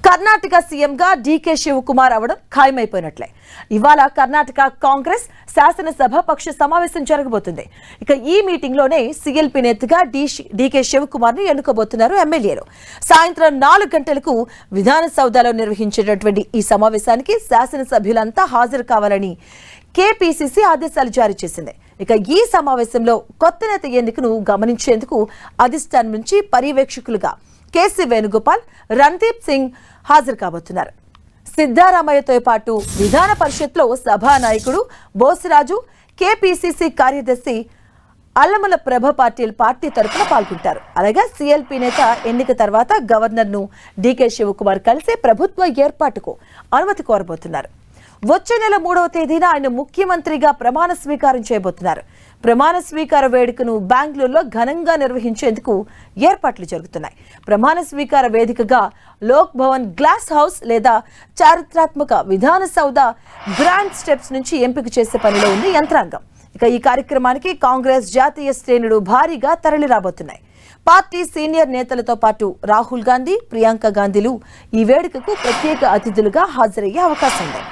కర్ణాటక సీఎంగా డీకే శివకుమార్ అవడం ఖాయమైపోయినట్లే. ఇవాళ కర్ణాటక కాంగ్రెస్ శాసనసభ పక్ష సమావేశం జరగబోతుంది. ఇక ఈ మీటింగ్ లోనే సీఎల్పీ నేతగా డీకే శివకుమార్ ను ఎన్నుకోబోతున్నారు ఎమ్మెల్యేలు. సాయంత్రం 4 గంటలకు విధానసౌధలో నిర్వహించేటటువంటి ఈ సమావేశానికి శాసనసభ్యులంతా హాజరు కావాలని కేపీసీసీ ఆదేశాలు జారీ చేసింది. ఇక ఈ సమావేశంలో కొత్త నేత ఎన్నికను గమనించేందుకు అధిష్టానం నుంచి పర్యవేక్షకులుగా కేసీ వేణుగోపాల్, రణదీప్ సింగ్ హాజరు కాబోతున్నారు. సిద్ధారామయ్యతో పాటు విధాన పరిషత్లో సభానాయకుడు బోసరాజు, కేపీసీసీ కార్యదర్శి అల్లమల ప్రభ పార్టీ తరఫున పాల్గొంటారు. అలాగే సీఎల్పీ నేత ఎన్నిక తర్వాత గవర్నర్ ను డీకే శివకుమార్ కలిసి ప్రభుత్వ ఏర్పాటుకు అనుమతి కోరబోతున్నారు. వచ్చే నెల 3వ తేదీన ఆయన ముఖ్యమంత్రిగా ప్రమాణ స్వీకారం చేయబోతున్నారు. ప్రమాణ స్వీకార వేడుకను బెంగళూరులో ఘనంగా నిర్వహించేందుకు ఏర్పాట్లు జరుగుతున్నాయి. ప్రమాణ స్వీకార వేదికగా లోక్ భవన్ గ్లాస్ హౌస్ లేదా చారిత్రాత్మక విధానసౌధ గ్రాండ్ స్టెప్స్ నుంచి ఎంపిక చేసే పనిలో ఉంది యంత్రాంగం. ఇక ఈ కార్యక్రమానికి కాంగ్రెస్ జాతీయ శ్రేణులు భారీగా తరలి రాబోతున్నాయి. పార్టీ సీనియర్ నేతలతో పాటు రాహుల్ గాంధీ, ప్రియాంక గాంధీలు ఈ వేడుకకు ప్రత్యేక అతిథులుగా హాజరయ్యే అవకాశం ఉంది.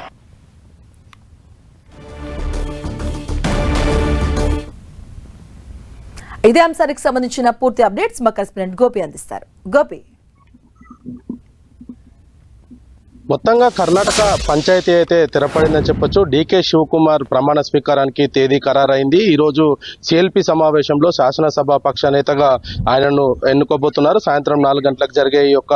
ఇదే అంశానికి సంబంధించిన పూర్తి అప్డేట్స్ మా కరెస్పాండెంట్ గోపి అందిస్తారు. గోపి, మొత్తంగా కర్ణాటక పంచాయతీ అయితే తెరపడిందని చెప్పొచ్చు. డీకే శివకుమార్ ప్రమాణ స్వీకారానికి తేదీ ఖరారైంది. ఈ రోజు సిఎల్పి సమావేశంలో శాసనసభ పక్ష నేతగా ఆయనను ఎన్నుకోబోతున్నారు. సాయంత్రం 4 గంటలకు జరిగే ఈ యొక్క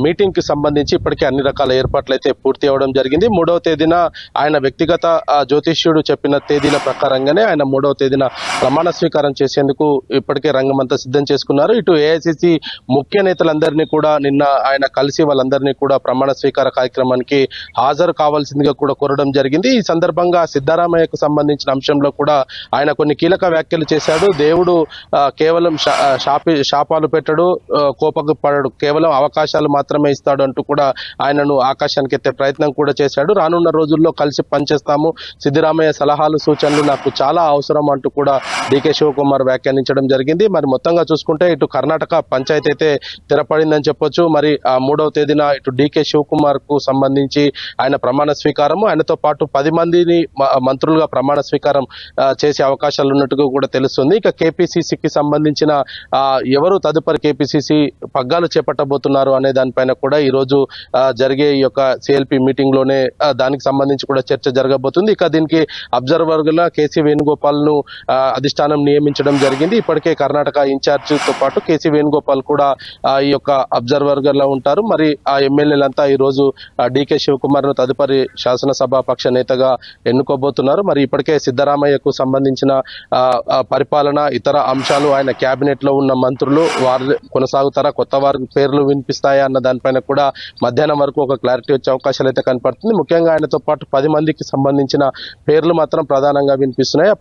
మీటింగ్ కి సంబంధించి ఇప్పటికే అన్ని రకాల ఏర్పాట్లు అయితే పూర్తి అవ్వడం జరిగింది. 3వ తేదీన ఆయన వ్యక్తిగత జ్యోతిష్యుడు చెప్పిన తేదీల ప్రకారంగానే ఆయన 3వ తేదీన ప్రమాణ స్వీకారం చేసేందుకు ఇప్పటికే రంగమంతా సిద్ధం చేసుకున్నారు. ఇటు ఏఐసిసి ముఖ్య నేతలందరినీ కూడా నిన్న ఆయన కలిసి వాళ్ళందరినీ కూడా ప్రమాణ స్వీకార కార్యక్రమానికి హాజరు కావాల్సిందిగా కూడా కోరడం జరిగింది. ఈ సందర్భంగా సిద్ధారామయ్యకు సంబంధించిన అంశంలో కూడా ఆయన కొన్ని కీలక వ్యాఖ్యలు చేశాడు. దేవుడు కేవలం శాపాలు పెట్టడు, కోపకు పడడు, కేవలం అవకాశాలు మాత్రమే ఇస్తాడు అంటూ కూడా ఆయనను ఆకాశానికి ఎత్తే ప్రయత్నం కూడా చేశాడు. రానున్న రోజుల్లో కలిసి పనిచేస్తాము, సిద్ధారామయ్య సలహాలు సూచనలు నాకు చాలా అవసరం అంటూ కూడా డీకే శివకుమార్ వ్యాఖ్యానించడం జరిగింది. మరి మొత్తంగా చూసుకుంటే ఇటు కర్ణాటక పంచాయతీ అయితే తెరపడిందని చెప్పొచ్చు. మరి 3వ తేదీన ఇటు డీకే శివకుమార్ కు సంబంధించి ఆయన ప్రమాణ స్వీకారము, ఆయనతో పాటు 10 మందిని మంత్రులుగా ప్రమాణ స్వీకారం చేసే అవకాశాలు ఉన్నట్టుగా కూడా తెలుస్తుంది. ఇక కేపీసీసీకి సంబంధించిన ఎవరు తదుపరి కేపీసీసీ పగ్గాలు చేపట్టబోతున్నారు అనే దానిపైన కూడా ఈ రోజు జరిగే ఈ యొక్క సిఎల్పి మీటింగ్ లోనే దానికి సంబంధించి కూడా చర్చ జరగబోతుంది. ఇక దీనికి అబ్జర్వర్ గా కేసీ వేణుగోపాల్ ను అధిష్టానం నియమించడం జరిగింది. ఇప్పటికే కర్ణాటక ఇన్ఛార్జ్ తో పాటు కేసీ వేణుగోపాల్ కూడా ఈ యొక్క అబ్జర్వర్ గా ఉంటారు. మరి ఆ ఎమ్మెల్యేలంతా ఈ రోజు డీకే శివకుమార్ ను తదుపరి శాసనసభ పక్ష నేతగా ఎన్నుకోబోతున్నారు. మరి ఇప్పటికే సిద్ధారామయ్యకు సంబంధించిన పరిపాలన, ఇతర అంశాలు, ఆయన కేబినెట్ లో ఉన్న మంత్రులు వారు కొనసాగుతారా, కొత్త వారి పేర్లు వినిపిస్తాయా అన్న దానిపైన కూడా మధ్యాహ్నం వరకు ఒక క్లారిటీ వచ్చే అవకాశాలు అయితే కనపడుతుంది. ముఖ్యంగా ఆయనతో పాటు 10 మందికి సంబంధించిన పేర్లు మాత్రం ప్రధానంగా వినిపిస్తున్నాయి.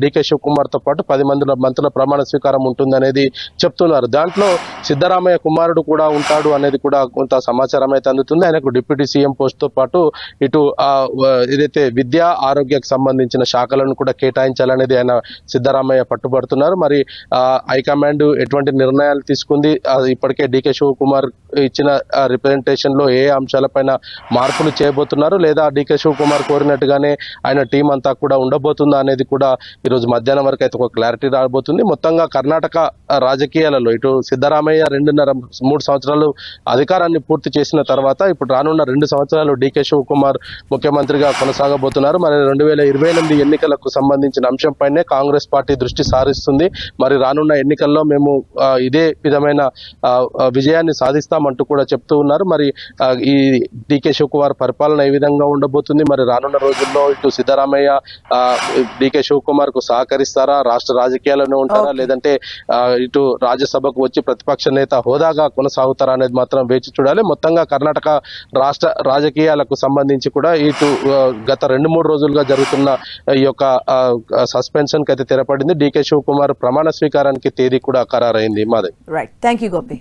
డీకే శివకుమార్ తో పాటు 10 మంది మంత్రుల ప్రమాణ స్వీకారం ఉంటుందనేది చెప్తున్నారు. దాంట్లో సిద్ధారామయ్య కుమారుడు కూడా ఉంటాడు అనేది కూడా కొంత సమాచారం అయితే అందుతుంది. ఆయనకు డిప్యూటీ సీఎం పోస్ట్ తో పాటు ఇటు ఏదైతే విద్యా ఆరోగ్యకు సంబంధించిన శాఖలను కూడా కేటాయించాలనేది ఆయన సిద్ధారామయ్య పట్టుబడుతున్నారు. మరి హైకమాండ్ ఎటువంటి నిర్ణయాలు తీసుకుంది, ఇప్పటికే డీకే శివకుమార్ ఇచ్చిన రిప్రజెంటేషన్ లో ఏ అంశాలపైన మార్పులు చేయబోతున్నారు, లేదా డీకే శివకుమార్ కోరినట్టుగానే ఆయన టీం అంతా కూడా ఉండబోతుందా అనేది కూడా ఈరోజు మధ్యాహ్నం వరకు అయితే ఒక క్లారిటీ రాబోతుంది. మొత్తంగా కర్ణాటక రాజకీయాలలో ఇటు సిద్ధారామయ్య 2.5-3 సంవత్సరాలు అధికారాన్ని పూర్తి చేసిన తర్వాత ఇప్పుడు రానున్న 2 సంవత్సరాలు డీకే శివకుమార్ ముఖ్యమంత్రిగా కొనసాగబోతున్నారు. మరి 2028 ఎన్నికలకు సంబంధించిన అంశంపైనే కాంగ్రెస్ పార్టీ దృష్టి సారిస్తుంది. మరి రానున్న ఎన్నికల్లో మేము ఇదే విధమైన విజయాన్ని సాధిస్తామంటూ కూడా చెప్తూ ఉన్నారు. మరి ఈ డీకే శివకుమార్ పరిపాలన ఏ విధంగా ఉండబోతుంది, మరి రానున్న రోజుల్లో ఇటు సిద్ధారామయ్య డీకే శివకుమార్ కు సహకరిస్తారా, రాష్ట్ర రాజకీయాల్లోనే ఉంటారా, లేదంటే ఇటు రాజ్యసభకు వచ్చి ప్రతిపక్ష నేత హోదాగా కొనసాగుతారా అనేది మాత్రం వేచి చూడాలి. మొత్తంగా కర్ణాటక రాష్ట్ర రాజకీయాలకు సంబంధించి కూడా ఇటు గత 2-3 రోజులుగా జరుగుతున్న ఈ యొక్క సస్పెన్షన్ కి అయితే తెరపడింది. డీకే శివకుమార్ ప్రమాణ స్వీకారానికి తేదీ కూడా ఖరారైంది. మాదే. Right, thank you Gopi.